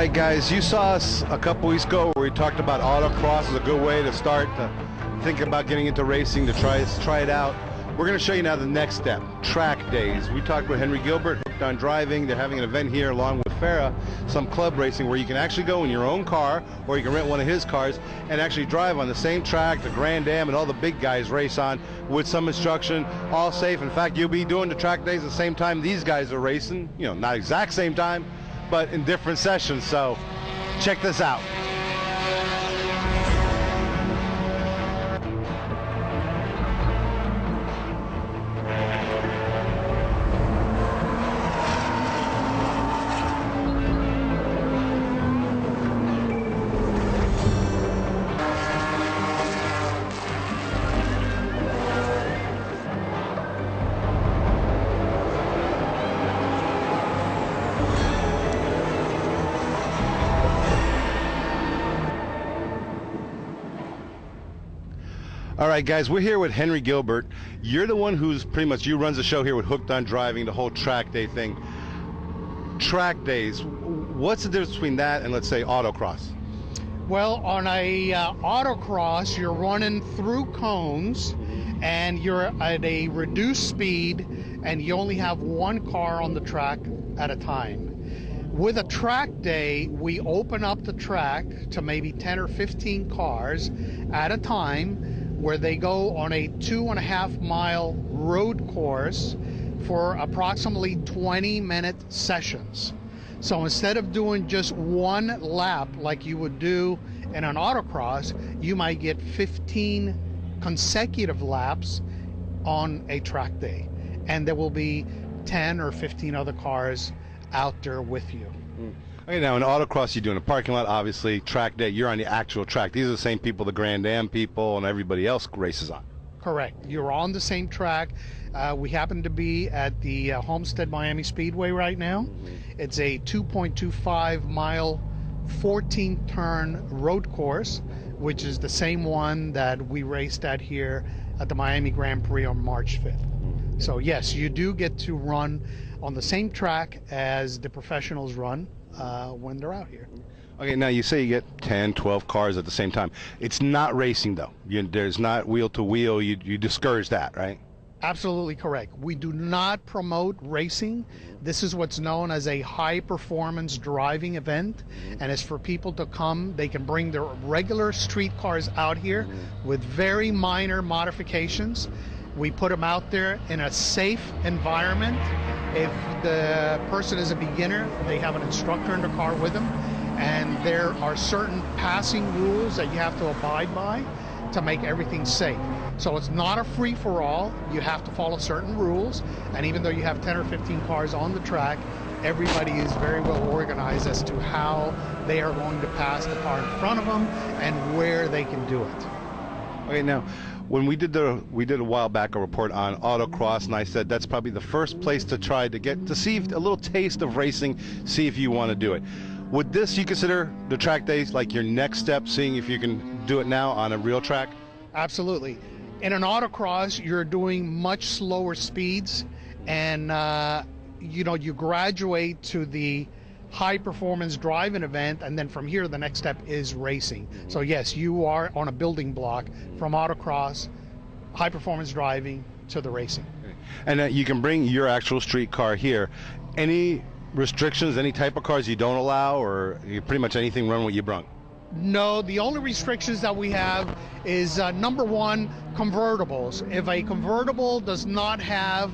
right, guys, you saw us a couple weeks ago where we talked about autocross is a good way to start thinking about getting into racing, to try it out. We're going to show you now the next step, track days. We talked with Henry Gilbert, Hooked on Driving. They're having an event here along with Farah, some club racing, where you can actually go in your own car or you can rent one of his cars and actually drive on the same track the Grand Am and all the big guys race on with some instruction, all safe. In fact, you'll be doing the track days at the same time these guys are racing, you know, not exact same time, but in different sessions. So check this out. All right, guys, we're here with Henry Gilbert. You're the one who's pretty much, you runs the show here with Hooked on Driving, the whole track day thing. Track days, what's the difference between that and, let's say, autocross? Well, on a autocross, you're running through cones and you're at a reduced speed and you only have one car on the track at a time. With a track day, we open up the track to maybe 10 or 15 cars at a time, where they go on a 2.5 mile road course for approximately 20-minute sessions. So instead of doing just one lap like you would do in an autocross, you might get 15 consecutive laps on a track day. And there will be 10 or 15 other cars out there with you. Okay, now in autocross you do in a parking lot, obviously. Track day, you're on the actual track. These are the same people the Grand Am people and everybody else races on. Correct. You're on the same track. We happen to be at the Homestead Miami Speedway right now. It's a 2.25 mile 14 turn road course, which is the same one that we raced at here at the Miami Grand Prix on March 5th. So yes, you do get to run on the same track as the professionals run when they're out here. Okay, now you say you get 10, 12 cars at the same time. It's not racing, though. There's not wheel to wheel. You discourage that, right? Absolutely correct. We do not promote racing. This is what's known as a high performance driving event, and it's for people to come. They can bring their regular street cars out here with very minor modifications. We put them out there in a safe environment. If the person is a beginner, they have an instructor in the car with them, and there are certain passing rules that you have to abide by to make everything safe. So it's not a free-for-all. You have to follow certain rules, and even though you have 10 or 15 cars on the track, everybody is very well organized as to how they are going to pass the car in front of them and where they can do it. Okay, now, when we did a while back a report on autocross, and I said that's probably the first place to try to get to see a little taste of racing, see if you want to do it. Would this you consider the track days like your next step, seeing if you can do it now on a real track? Absolutely. In an autocross, you're doing much slower speeds, and you graduate to the high performance driving event, and then from here the next step is racing. So yes, you are on a building block from autocross, high performance driving to the racing. And you can bring your actual street car here. Any restrictions, any type of cars you don't allow, or you pretty much anything run what you brung? No, the only restrictions that we have is number one, convertibles. If a convertible does not have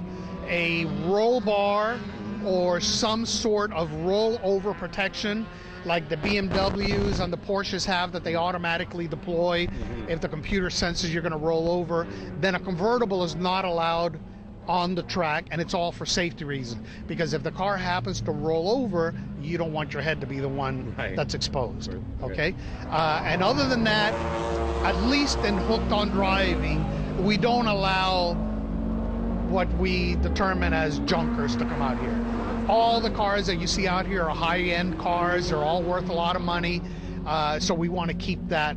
a roll bar or some sort of rollover protection like the BMWs and the Porsches have, that they automatically deploy if the computer senses you're going to roll over, then a convertible is not allowed on the track, and it's all for safety reasons, because if the car happens to roll over, you don't want your head to be the one that's exposed. Okay, and other than that, at least in Hooked on Driving, we don't allow what we determine as junkers to come out here. All the cars that you see out here are high-end cars. They're all worth a lot of money, so we want to keep that,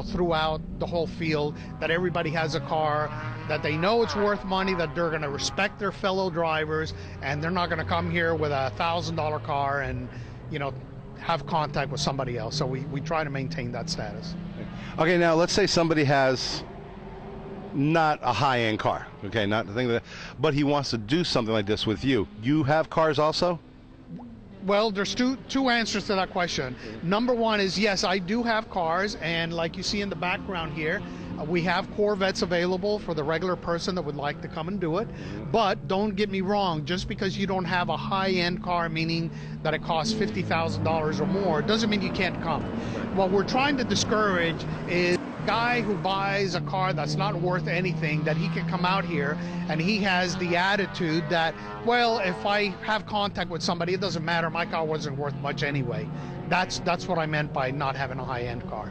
throughout the whole field, that everybody has a car that they know it's worth money, that they're going to respect their fellow drivers, and they're not going to come here with a $1,000 car and have contact with somebody else. So we try to maintain that status. Okay, now let's say somebody has not a high-end car, okay, not the thing that, but he wants to do something like this with you. You have cars also? Well, there's two answers to that question. Number one is, yes, I do have cars, and like you see in the background here, we have Corvettes available for the regular person that would like to come and do it. But don't get me wrong, just because you don't have a high-end car, meaning that it costs $50,000 or more, doesn't mean you can't come. What we're trying to discourage is a guy who buys a car that's not worth anything, that he can come out here and he has the attitude that, well, if I have contact with somebody, it doesn't matter, my car wasn't worth much anyway. That's what I meant by not having a high-end car.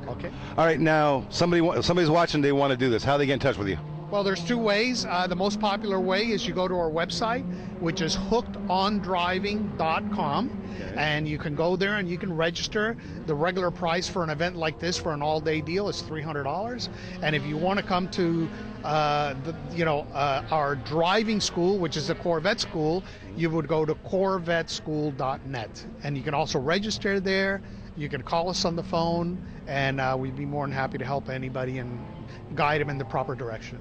Okay. All right, now somebody's watching, they want to do this. How do they get in touch with you? Well, there's two ways. The most popular way is you go to our website, which is hookedondriving.com. Okay. And you can go there and you can register. The regular price for an event like this for an all-day deal is $300. And if you want to come to our driving school, which is a Corvette school, you would go to corvetteschool.net. And you can also register there. You can call us on the phone, and we'd be more than happy to help anybody and guide them in the proper direction.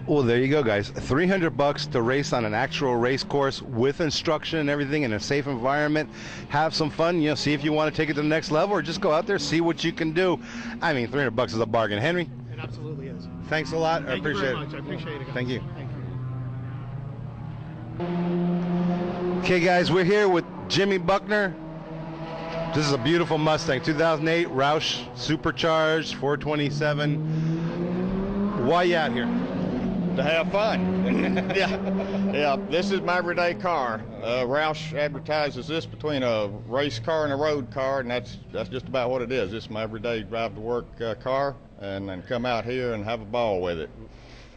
Well, there you go, guys. $300 to race on an actual race course with instruction and everything in a safe environment. Have some fun, see if you want to take it to the next level, or just go out there, see what you can do. I mean, $300 is a bargain. Henry? It absolutely is. Thanks a lot. Thank you very much. I appreciate it, guys. Thank you. Thank you. Okay, guys, we're here with Jimmy Buckner. This is a beautiful Mustang, 2008 Roush supercharged 427. Why you out here? To have fun. yeah. This is my everyday car. Roush advertises this between a race car and a road car, and that's just about what it is. This is my everyday drive to work car, and then come out here and have a ball with it.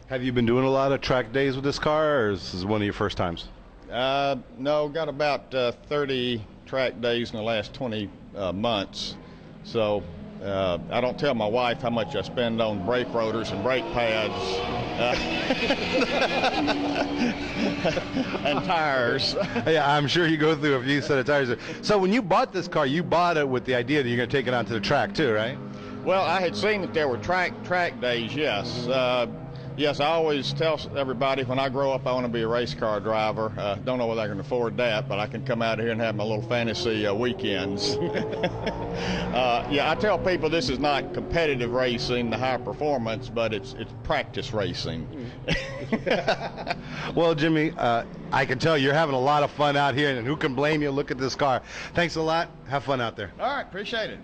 Have you been doing a lot of track days with this car, or is this one of your first times? No, got about 30 track days in the last 20 months. So I don't tell my wife how much I spend on brake rotors and brake pads and tires. Yeah, I'm sure you go through a few set of tires. So when you bought this car, you bought it with the idea that you're going to take it onto the track too, right? Well, I had seen that there were track days, yes. Yes, I always tell everybody when I grow up I want to be a race car driver. Don't know whether I can afford that, but I can come out here and have my little fantasy weekends. Yeah, I tell people this is not competitive racing, the high performance, but it's practice racing. Well, Jimmy, I can tell you're having a lot of fun out here, and who can blame you? Look at this car. Thanks a lot. Have fun out there. All right, appreciate it.